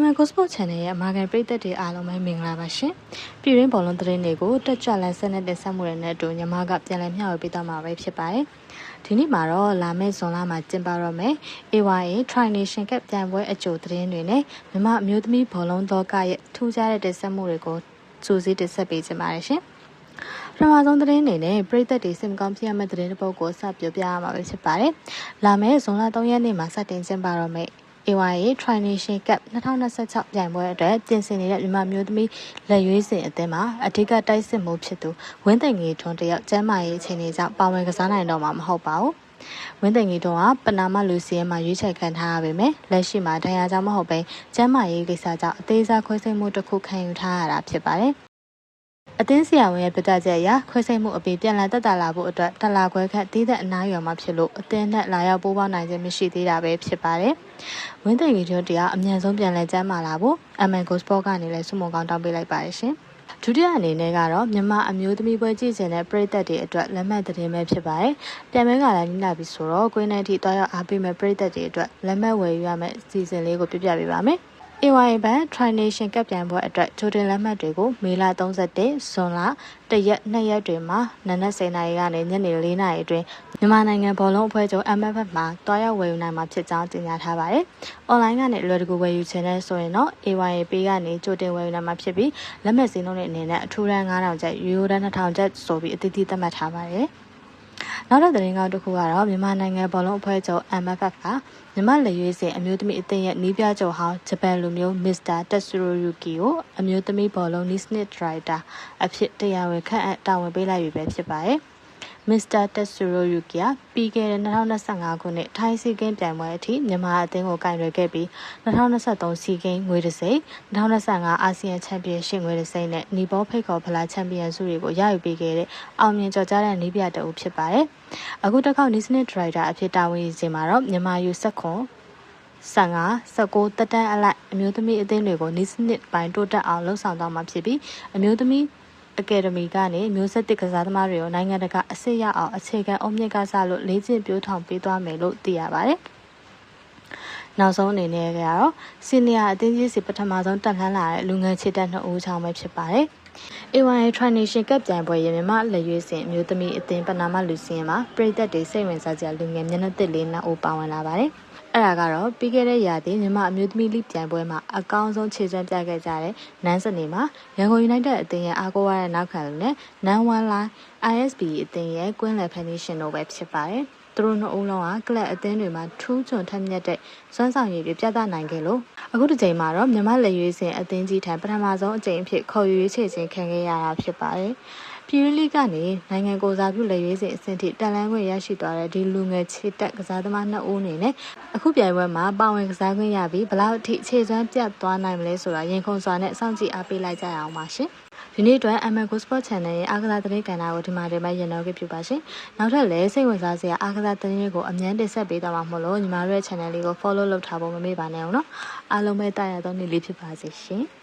MN Gosport Channel ရဲ့ Market ပရိသတ်တွေအားလုံးပဲမင်္ဂလာပါရှင်။ပြည်ရင်းဘောလုံးသတင်းတွေကိုတက်ကြွလန်းဆက်နဲ့တင်ဆက်မှုတွေနဲ့အတူညီမကပြန်လည်မျှဝေပေးသွားမှာပဲဖြစ်ပါတယ်။ဒီနေ့မှာတော့လာမယ့်ဇွန်လမှာကျင်းပတော့မယ် AYA Tri-Nation Cup ပြိုင်ပွဲအကြိုသတင်းတွေနဲ့မြန်မာအမျိုးသမီးဘောလုံးလောကရဲ့ထူးခြားတဲ့တင်ဆက်မှုတွေကိုစူးစီးတင်ဆက်ပေးကြပါရရှင်။ပထမဆုံးသတင်းအနေနဲ့ပရိသတ်တွေစင်ကောင်းပြရမယ့်သတင်းတစ်ပုဒ်ကိုစပြောပြရမှာပဲဖြစ်ပါတယ်။လာမယ့်ဇွန်လ3ရက်နေ့မှာစတင်ကျင်းပတော့မယ် AYA Tri-Nation Cup 2026ပြိုင်ပွဲအတွက်ပြင်ဆင်နေတဲ့မြန်မာမျိုးသမီးလက်ရွေးစင်အသင်းမှာအထက်ကတိုက်စစ်မှုဖြစ်သူဝင်းသိမ်ငီထွန်းတယောက်ကျမ်းမာရေးအခြေအနေကြောင့်ပါဝင်ကစားနိုင်တော့မှာမဟုတ်ပါဘူး။ဝင်းသိမ်ငီထွန်းကပနာမလူစီရဲမှာရွေးချယ်ခံထားရပေမဲ့လက်ရှိမှာတရားကြောင့်မဟုတ်ဘဲကျမ်းမာရေးကိစ္စကြောင့်အသေးစားခွဲစိတ်မှုတစ်ခုခံယူထားရတာဖြစ်ပါတယ်။အသင်းဆရာဝန်ရဲ့ပြသချက်အရခွဲစိတ်မှုအပြင်ပြန်လည်တက်တာလာဖို့အတွက်တလာခွဲခန့်တီးသက်အနားရွာမှာဖြစ်လို့အသင်းနဲ့လာရောက်ပိုးပေါင်းနိုင်ခြင်းမရှိသေးတာပဲဖြစ်ပါတယ်။ဝင်းသိမ်ကြီးတို့တရားအမြန်ဆုံးပြန်လည်ကျန်းမာလာဖို့ MN Gosport ကနေလည်းဆုမွန်ကောင်းတောင်းပေးလိုက်ပါတယ်ရှင်။ဒုတိယအနေနဲ့ကတော့မြန်မာအမျိုးသမီးပွဲကြည့်ခြင်းတဲ့ပရိသတ်တွေအတွက်လက်မှတ်သတင်းပဲဖြစ်ပါတယ်။ပြန်မဲကလည်းနီးလာပြီဆိုတော့ကွင်းထဲထိတွားရောက်အားပေးမဲ့ပရိသတ်တွေအတွက်လက်မှတ်ဝယ်ယူရမယ့်အစီအစဉ်လေးကိုပြပြပေးပါမယ်။ AYA Bank Tri-Nation Cup ပြိုင်ပွဲအတွက်ဂျိုတင်လက်မှတ်တွေကိုမေလ31ဇွန်လ1ရက်2ရက်တွေမှာနနက်10:00နာရီကနေညနေ4:00နာရီအတွင်းမြန်မာနိုင်ငံဘောလုံးအဖွဲ့ချုပ် MFF မှာတွားရောက်ဝယ်ယူနိုင်မှာဖြစ်ကြောင်းကြေညာထားပါတယ်။ Online ကနေလွယ်တကူဝယ်ယူခြင်းနဲ့ဆိုရင်တော့ AYA Pay ကနေဂျိုတင်ဝယ်ယူနိုင်မှာဖြစ်ပြီးလက်မှတ်စည်းနှုန်းတွေအနေနဲ့အထူးတန်း9000ကျပ်၊ရိုးရိုးတန်း2000ကျပ်ဆိုပြီးအသီးသီးသတ်မှတ်ထားပါတယ်။နောက်တဲ့သတင်းကောက်တစ်ခုကတော့မြန်မာနိုင်ငံဘောလုံးအဖွဲ့ချုပ် MFF ကမြန်မာလက်ရွေးစင်အမျိုးသမီးအသင်းရဲ့နီးပြချုပ်ဟောင်းဂျပန်လူမျိုး Mr. Tetsuro Yuki ကိုအမျိုးသမီးဘောလုံးနီးစနစ်ဒရိုက်တာအဖြစ်တရားဝင်ခန့်အပ်တာဝန်ပေးလိုက်ပြီပဲဖြစ်ပါတယ်။ Mr. Tetsuro Yuki ကပြီးခဲ့တဲ့2025ခုနှစ်ထိုင်းစီကင်းပြိုင်ပွဲအထိမြန်မာအသင်းကိုကင်တွယ်ခဲ့ပြီး2023စီကင်းငွေတစ်စိမ့်2025အာဆီယံချန်ပီယံရှစ်ငွေတစ်စိမ့်နဲ့နီပေါဖိတ်ခေါ်ဖလားချန်ပီယံဆုတွေကိုရယူပေးခဲ့တဲ့အောင်မြင်ကျော်ကြားတဲ့နီးပြတအုပ်ဖြစ်ပါတယ်။အခုတစ်ခေါက်နီးစနစ်ဒရိုက်တာအဖြစ်တာဝန်ယူချိန်မှာတော့မြန်မာယူဆက်ခွန်15 19တက်တန်းအလိုက်အမျိုးသမီးအသင်းတွေကိုနီးစနစ်ပိုင်းတိုးတက်အောင်လှုံ့ဆော်သွားမှာဖြစ်ပြီးအမျိုးသမီးအကယ်ဒမီကနေမျိုးဆက်သစ်ကစားသမားတွေကိုနိုင်ငံတကာအဆင့်ရအောင်အခြေခံအုံမြင့်ကစားလို့လေ့ကျင့်ပြိုးထောင်ပေးသွားမယ်လို့သိရပါတယ်။နောက်ဆုံးအနေနဲ့ကတော့စီနီယာအသင်းကြီးစီပထမဆုံးတက်လှမ်းလာတဲ့လူငယ်ချစ်တဲ့2ဦးချောင်းပဲဖြစ်ပါတယ်။ AYA Tri-Nation Cup ပြိုင်ပွဲရဲ့မြန်မာလက်ရွေးစင်အမျိုးသမီးအသင်းပနာမလူစီရင်မှာပြည်သက်တွေစိတ်ဝင်စားကြလူငယ်မျက်နှာသစ်လေး2ဦးပါဝင်လာပါတယ်။အဲ့ဒါကတော့ပြီးခဲ့တဲ့ရာသီမြန်မာအမျိုးသမီးလိပြိုင်ပွဲမှာအကောင်းဆုံးခြေစွမ်းပြခဲ့ကြတဲ့နန်းစနေမှာရန်ကုန် United အသင်းရဲ့အားကိုးရတဲ့နောက်ခံလူနဲ့နန်းဝမ်လိုင်း ISB အသင်းရဲ့ကွင်းလယ်ဖန်နီရှင်တို့ပဲဖြစ်ပါတယ်။သူတို့2ဦးလုံးကကလပ်အသင်းတွေမှာထူးချွန်ထက်မြက်တဲ့စွမ်းဆောင်ရည်တွေပြသနိုင်ခဲ့လို့အခုဒီချိန်မှာတော့မြန်မာလက်ရွေးစင်အသင်းကြီးထံပထမဆုံးအကြိမ်အဖြစ်ခေါ်ယူရေးချေခြင်းခံခဲ့ရတာဖြစ်ပါတယ်။ပြည်ရင်းလိကနေနိုင်ငံကိုစားပြုလက်ရွေးစင်အဆင့်ထိတက်လှမ်းခွင့်ရရှိသွားတဲ့ဒီလူငယ်ခြေတက်ကစားသမား2ဦးအနေနဲ့အခုပြိုင်ပွဲမှာပါဝင်ကစားခွင့်ရပြီးဘလောက်အထိခြေစွမ်းပြတ်သွားနိုင်မလဲဆိုတာရင်ခုန်စွာနဲ့စောင့်ကြည့်အားပေးလိုက်ကြရအောင်ပါရှင်။ဒီနေ့အတွက် MN Gosport Channel ရဲ့အားကစားသတင်းကဏ္ဍကိုဒီမှာတင်ပြရတော့ခဲ့ပြပါရှင်။နောက်ထပ်လည်းစိတ်ဝင်စားစရာအားကစားသတင်းတွေကိုအမြန်တင်ဆက်ပေးသွားမှာမို့လို့ညီမတို့ရဲ့ channel လေးကို follow လုပ်ထားဖို့မမေ့ပါနဲ့အောင်နော်။အားလုံးပဲတာယာသောနေ့လေးဖြစ်ပါစေရှင်။